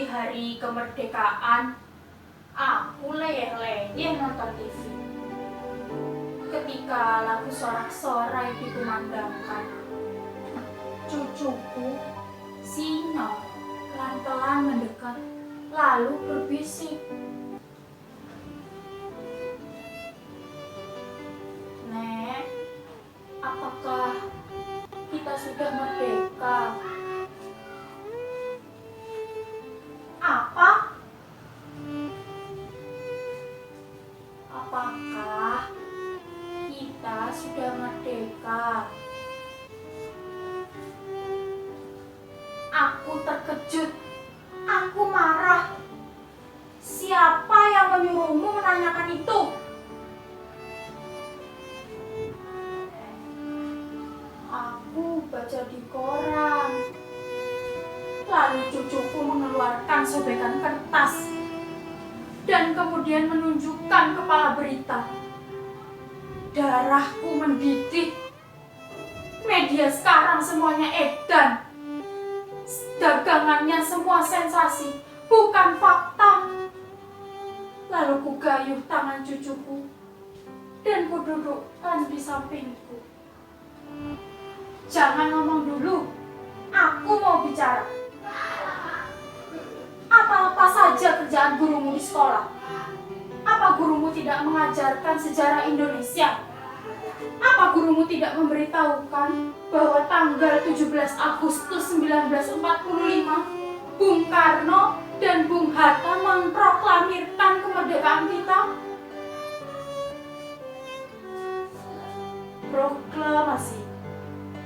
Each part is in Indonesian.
di hari kemerdekaan, aku leyeh-leyeh nonton TV. Ketika lagu sorak-sorai dikumandangkan, cucuku, Sinyo, pelan-pelan mendekat, lalu berbisik, "Nek, apakah kita sudah merdeka?" "Apa? Apakah kita sudah merdeka?" Aku terkejut, aku marah. Siapa yang menyuruhmu menanyakan itu? Aku baca di koran. Lalu cucuku mengeluarkan sobekan kertas dan kemudian menunjukkan kepala berita. Darahku mendidih. Media sekarang semuanya edan. Dagangannya semua sensasi, bukan fakta. Lalu ku gayuh tangan cucuku dan ku dudukkan di sampingku. "Jangan ngomong dulu, aku mau bicara. Apa-apa saja kerjaan gurumu di sekolah? Apa gurumu tidak mengajarkan sejarah Indonesia? Apa gurumu tidak memberitahukan bahwa tanggal 17 Agustus 1945 Bung Karno dan Bung Hatta memproklamirkan kemerdekaan kita?" Proklamasi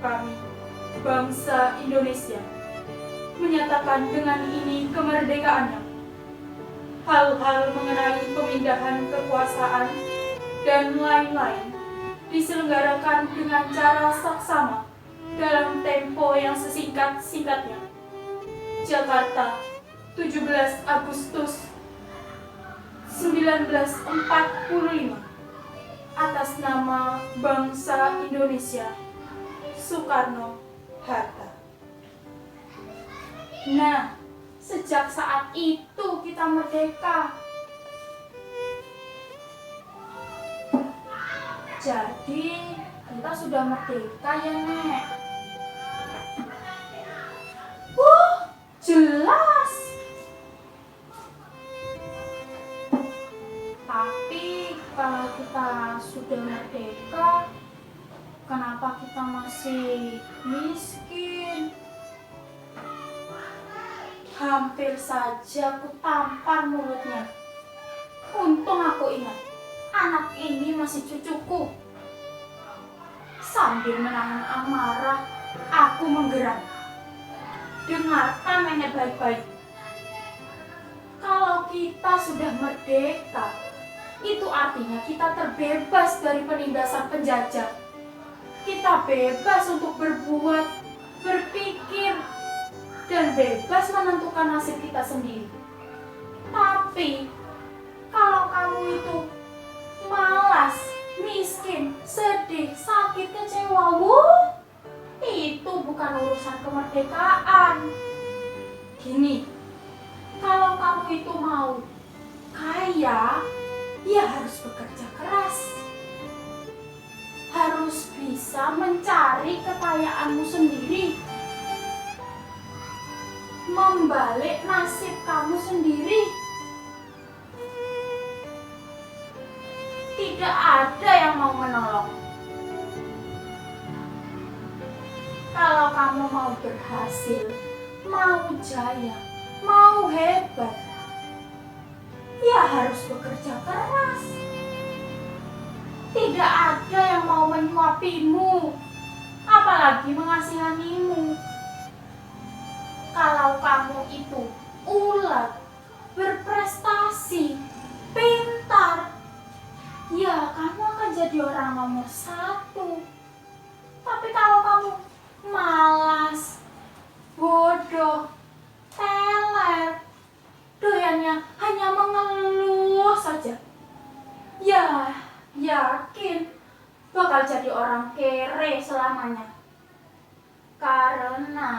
kami, bangsa Indonesia, menyatakan dengan ini kemerdekaannya. Hal-hal mengenai pemindahan kekuasaan dan lain-lain diselenggarakan dengan cara saksama dalam tempo yang sesingkat-singkatnya. Jakarta, 17 Agustus 1945. Atas nama bangsa Indonesia, Soekarno-Hatta. Nah, sejak saat itu kita merdeka. Jadi, kita sudah merdeka ya, Nek? Jelas. Tapi kalau kita sudah merdeka, kenapa kita masih miskin? Hampir saja ku tampar mulutnya. Untung aku ingat, anak ini masih cucuku. Sambil menahan amarah, aku menggeram. "Dengarkan nenek baik-baik. Kalau kita sudah merdeka, itu artinya kita terbebas dari penindasan penjajah. Kita bebas untuk berbuat, berpikir, dan bebas menentukan nasib kita sendiri. Tapi, kalau kamu itu malas, miskin, sedih, sakit, kecewa, itu bukan urusan kemerdekaan. Gini, kalau kamu itu mau kaya, ya harus bekerja keras. Harus bisa mencari kekayaanmu sendiri. Membalik nasib kamu sendiri. Tidak ada yang mau menolong. Kalau kamu mau berhasil, mau jaya, mau hebat, ya harus bekerja keras. Tidak ada yang mau menyuapimu, apalagi mengasihanimu. Kalau kamu itu ulet, berprestasi, pintar, ya kamu akan jadi orang nomor 1. Tapi kalau kamu malas, bodoh, teler, doyannya hanya mengeluh saja, ya yakin bakal jadi orang kere selamanya. Karena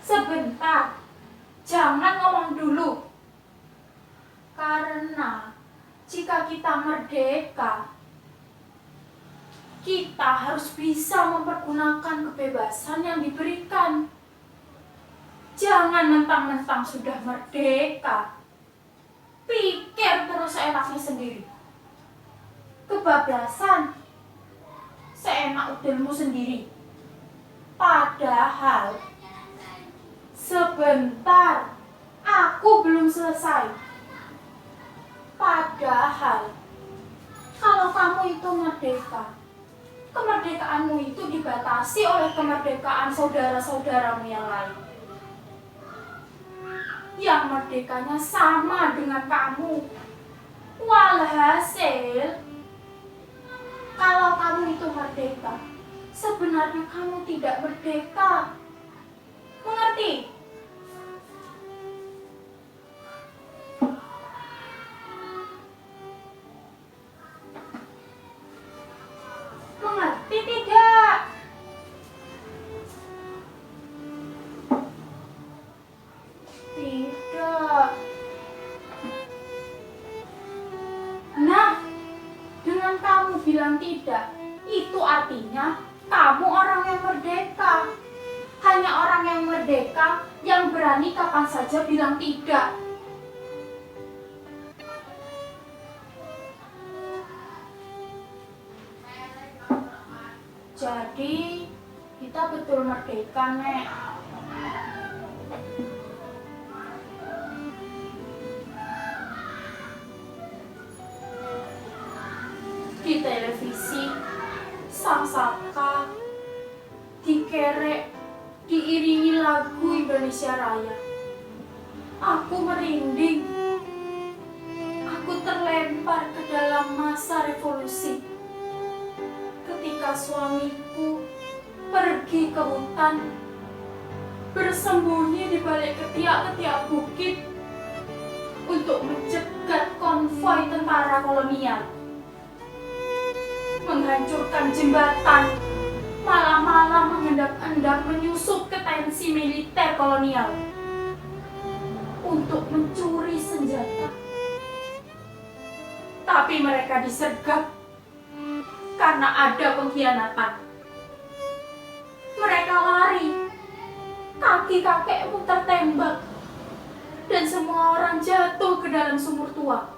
sebentar, Jangan ngomong dulu. Karena jika kita merdeka, kita harus bisa mempergunakan kebebasan yang diberikan. Jangan mentang-mentang sudah merdeka, pikir terus seenaknya sendiri. Kebablasan, seenak udelmu sendiri. Padahal, sebentar, aku belum selesai. Padahal, kalau kamu itu merdeka, kemerdekaanmu itu dibatasi oleh kemerdekaan saudara-saudaramu yang lain. Yang merdekanya sama dengan kamu. Walhasil, kalau kamu itu merdeka, sebenarnya kamu tidak merdeka. Mengerti? Mengerti tidak? Tidak. Nah, dengan kamu bilang tidak, itu artinya kamu orang yang merdeka. Hanya orang yang merdeka yang berani kapan saja bilang tidak. Jadi, kita betul merdeka, Nek. Di televisi, Sang Saka, dikerek, diiringi lagu Indonesia Raya. Aku merinding. Aku terlempar ke dalam masa revolusi. Ketika suamiku pergi ke hutan, bersembunyi di balik ketiak-ketiak bukit untuk mencegat konvoi tentara kolonial, menghancurkan jembatan, malam-malam mengendap-endap menyusup ke tensi militer kolonial untuk mencuri senjata. Tapi mereka disergap karena ada pengkhianatan. Mereka lari, kaki kakekmu tertembak, dan semua orang jatuh ke dalam sumur tua.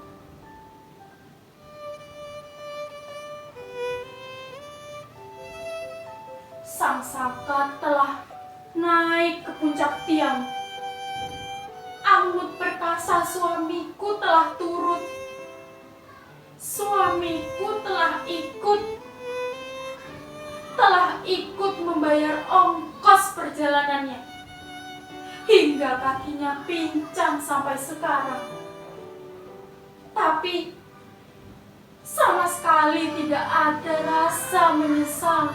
Sang Saka telah naik ke puncak tiang. Anggut perkasa suamiku telah turut. Suamiku telah ikut membayar ongkos perjalanannya, hingga kakinya pincang sampai sekarang. Tapi sama sekali tidak ada rasa menyesal.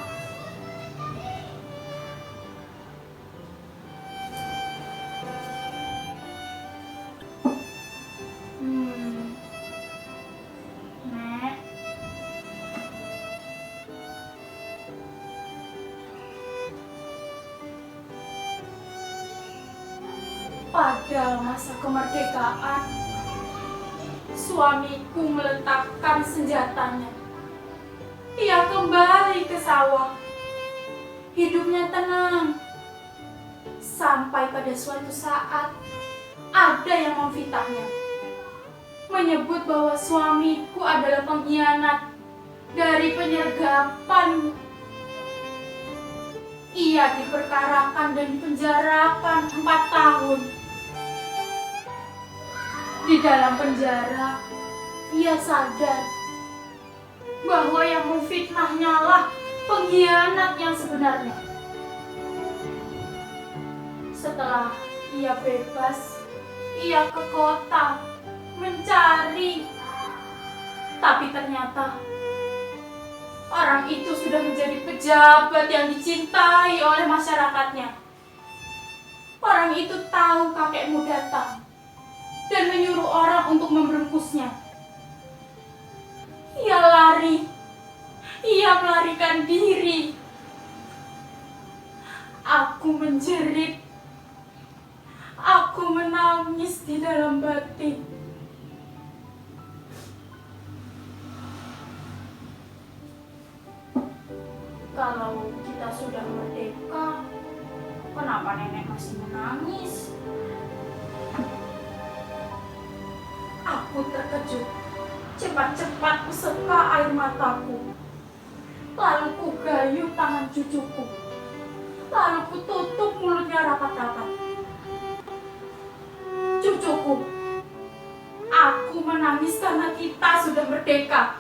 Nek, pada masa kemerdekaan, suamiku meletakkan senjatanya. Ia kembali ke sawah. Hidupnya tenang. Sampai pada suatu saat, ada yang memfitnahnya, menyebut bahwa suamiku adalah pengkhianat dari penyergapan. Ia diperkarakan dan dipenjarakan 4 tahun. Di dalam penjara, ia sadar bahwa yang memfitnahnya lah pengkhianat yang sebenarnya. Setelah ia bebas, ia ke kota mencari. Tapi ternyata orang itu sudah menjadi pejabat yang dicintai oleh masyarakatnya. Orang itu tahu kakekmu datang dan menyuruh orang untuk membungkusnya. Ia lari. Ia melarikan diri. Aku menjerit. Aku Aku menangis di dalam batin. Kalau kita sudah merdeka, kenapa nenek masih menangis? Aku terkejut. Cepat-cepat kuseka air mataku. Lalu kugayuh tangan cucuku. Lalu kututup mulutnya rapat-rapat. Cucuku, aku menangis karena kita sudah merdeka.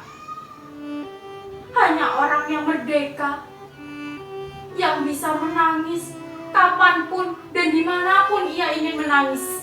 Hanya orang yang merdeka yang bisa menangis kapanpun dan dimanapun ia ingin menangis.